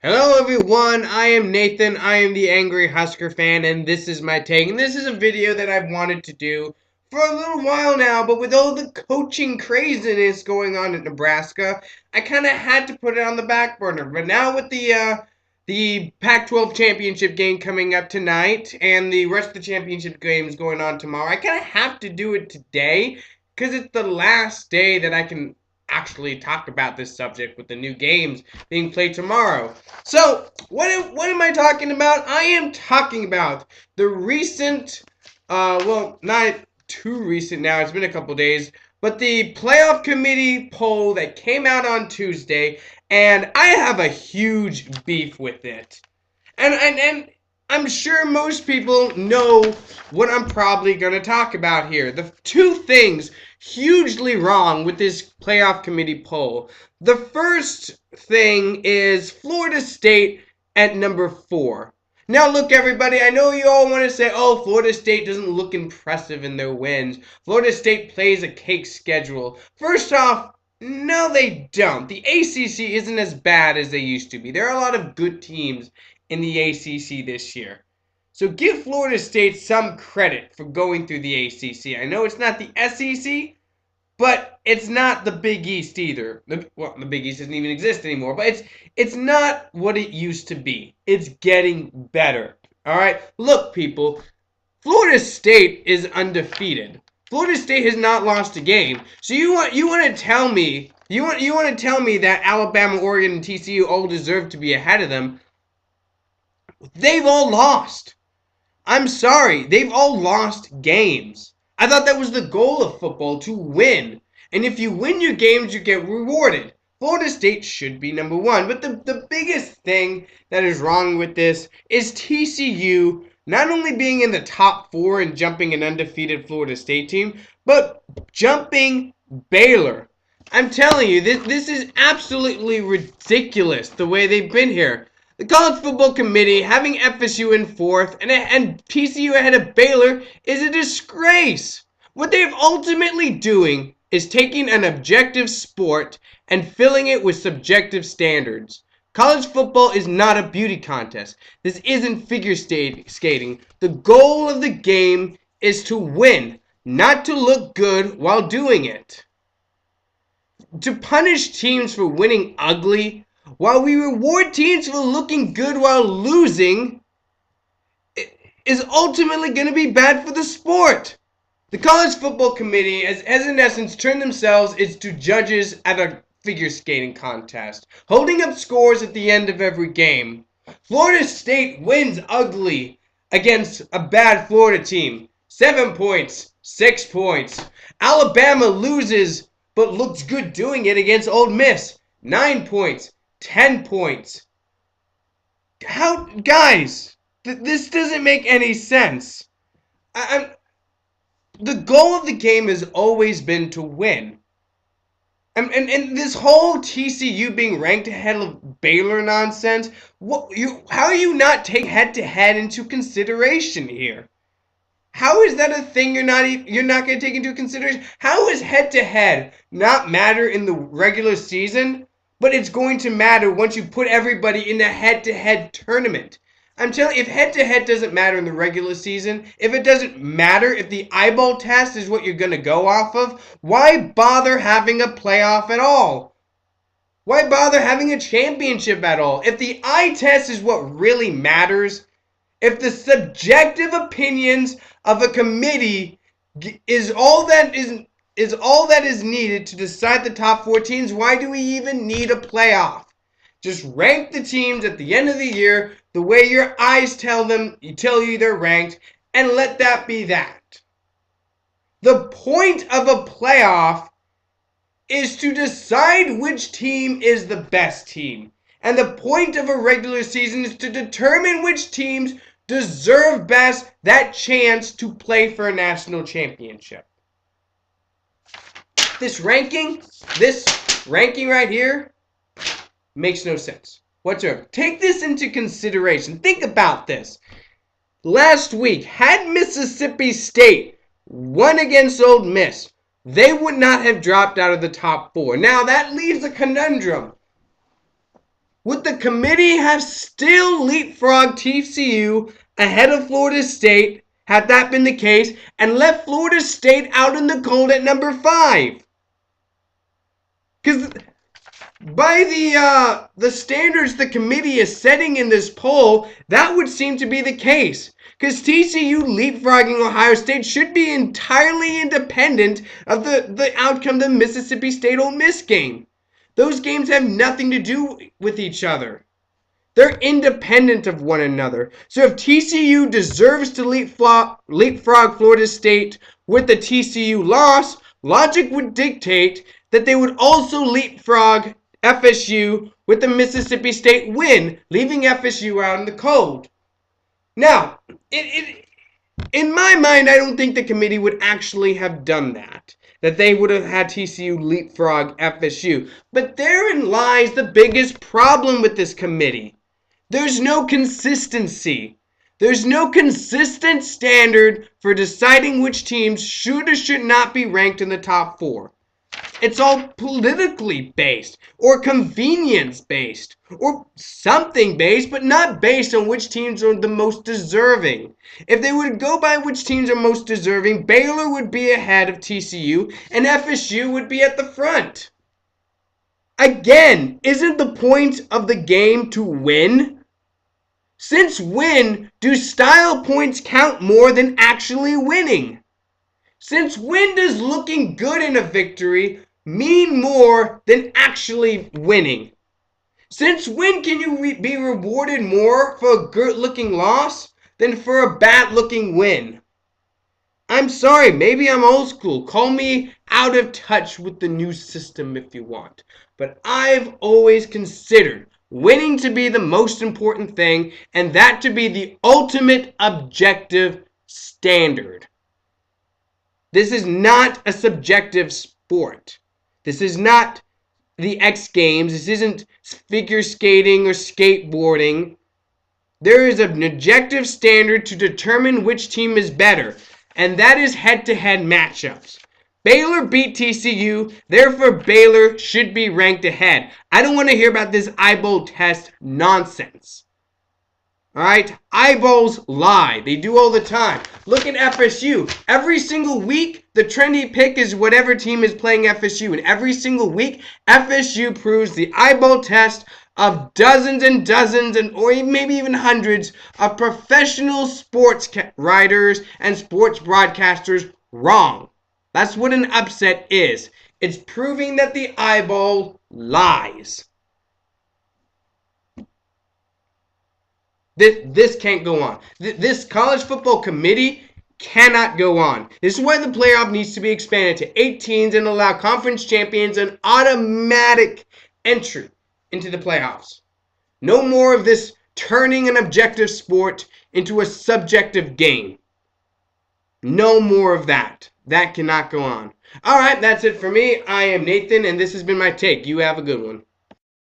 Hello everyone, I am Nathan, I am the Angry Husker fan, and this is my take. And this is a video that I've wanted to do for a little while now, but with all the coaching craziness going on at Nebraska, I kind of had to put it on the back burner. But now with the Pac-12 championship game coming up tonight, and the rest of the championship games going on tomorrow, I kind of have to do it today, because it's the last day that I can actually talk about this subject with the new games being played tomorrow. So, what am I talking about? I am talking about the recent, well, not too recent now, it's been a couple days, but the playoff committee poll that came out on Tuesday, and I have a huge beef with it. And I'm sure most people know what I'm probably going to talk about here. The two things hugely wrong with this playoff committee poll. The first thing is Florida State at number 4. Now, look, everybody, I know you all want to say, oh, Florida State doesn't look impressive in their wins. Florida State plays a cake schedule. First off, no, they don't. The ACC isn't as bad as they used to be. There are a lot of good teams in the ACC this year. So give Florida State some credit for going through the ACC. I know it's not the SEC, but it's not the Big East either. The Big East doesn't even exist anymore, but it's not what it used to be. It's getting better. All right? Look, people, Florida State is undefeated. Florida State has not lost a game. So you want to tell me that Alabama, Oregon, and TCU all deserve to be ahead of them? They've all lost. I'm sorry, they've all lost games. I thought that was the goal of football, to win. And if you win your games, you get rewarded. Florida State should be number 1. But the biggest thing that is wrong with this is TCU not only being in the top 4 and jumping an undefeated Florida State team, but jumping Baylor. I'm telling you, this is absolutely ridiculous the way they've been here. The College Football Committee having FSU in 4th and TCU ahead of Baylor is a disgrace. What they're ultimately doing is taking an objective sport and filling it with subjective standards. College football is not a beauty contest. This isn't figure skating. The goal of the game is to win, not to look good while doing it. To punish teams for winning ugly while we reward teams for looking good while losing is ultimately going to be bad for the sport. The College Football Committee has in essence turned themselves into judges at a figure skating contest, holding up scores at the end of every game. Florida State wins ugly against a bad Florida team. 7 points, 6 points. Alabama loses but looks good doing it against Ole Miss. 9 points, 10 points. How, guys, this doesn't make any sense. The goal of the game has always been to win. And this whole TCU being ranked ahead of Baylor nonsense, how are you not taking head-to-head into consideration here? How is that a thing you're not going to take into consideration? How is head-to-head not matter in the regular season, but it's going to matter once you put everybody in the head-to-head tournament? I'm telling you, if head-to-head doesn't matter in the regular season, if it doesn't matter, if the eyeball test is what you're going to go off of, why bother having a playoff at all? Why bother having a championship at all? If the eye test is what really matters, if the subjective opinions of a committee is all that is needed to decide the top 4 teams, why do we even need a playoff? Just rank the teams at the end of the year the way your eyes tell you they're ranked, and let that be that. The point of a playoff is to decide which team is the best team. And the point of a regular season is to determine which teams deserve best that chance to play for a national championship. This ranking right here makes no sense whatsoever. Take this into consideration. Think about this. Last week, had Mississippi State won against Ole Miss, they would not have dropped out of the top 4. Now, that leaves a conundrum. would the committee have still leapfrogged TCU ahead of Florida State had that been the case and left Florida State out in the cold at number 5? Because by the standards the committee is setting in this poll, that would seem to be the case. Because TCU leapfrogging Ohio State should be entirely independent of the outcome of the Mississippi State-Ole Miss game. Those games have nothing to do with each other. They're independent of one another. So if TCU deserves to leapfrog Florida State with the TCU loss, logic would dictate that they would also leapfrog FSU with the Mississippi State win, leaving FSU out in the cold. Now, in my mind, I don't think the committee would actually have done that. That they would have had TCU leapfrog FSU. But therein lies the biggest problem with this committee. There's no consistency. There's no consistent standard for deciding which teams should or should not be ranked in the top 4. It's all politically based, or convenience based, or something based, but not based on which teams are the most deserving. If they would go by which teams are most deserving, Baylor would be ahead of TCU, and FSU would be at the front. Again, isn't the point of the game to win? Since when do style points count more than actually winning? Since when does looking good in a victory mean more than actually winning? Since when can you be rewarded more for a good-looking loss than for a bad-looking win? I'm sorry, maybe I'm old school. Call me out of touch with the new system if you want. But I've always considered winning to be the most important thing, and that to be the ultimate objective standard. This is not a subjective sport. This is not the X Games. This isn't figure skating or skateboarding. There is an objective standard to determine which team is better, and that is head-to-head matchups. Baylor beat TCU, therefore Baylor should be ranked ahead. I don't want to hear about this eyeball test nonsense. Alright? Eyeballs lie. They do all the time. Look at FSU. Every single week, the trendy pick is whatever team is playing FSU. And every single week, FSU proves the eyeball test of dozens and dozens or maybe even hundreds of professional sports writers and sports broadcasters wrong. That's what an upset is. It's proving that the eyeball lies. This can't go on. This college football committee cannot go on. This is why the playoff needs to be expanded to 8 teams and allow conference champions an automatic entry into the playoffs. No more of this turning an objective sport into a subjective game. No more of that. That cannot go on. Alright, that's it for me. I am Nathan, and this has been my take. You have a good one.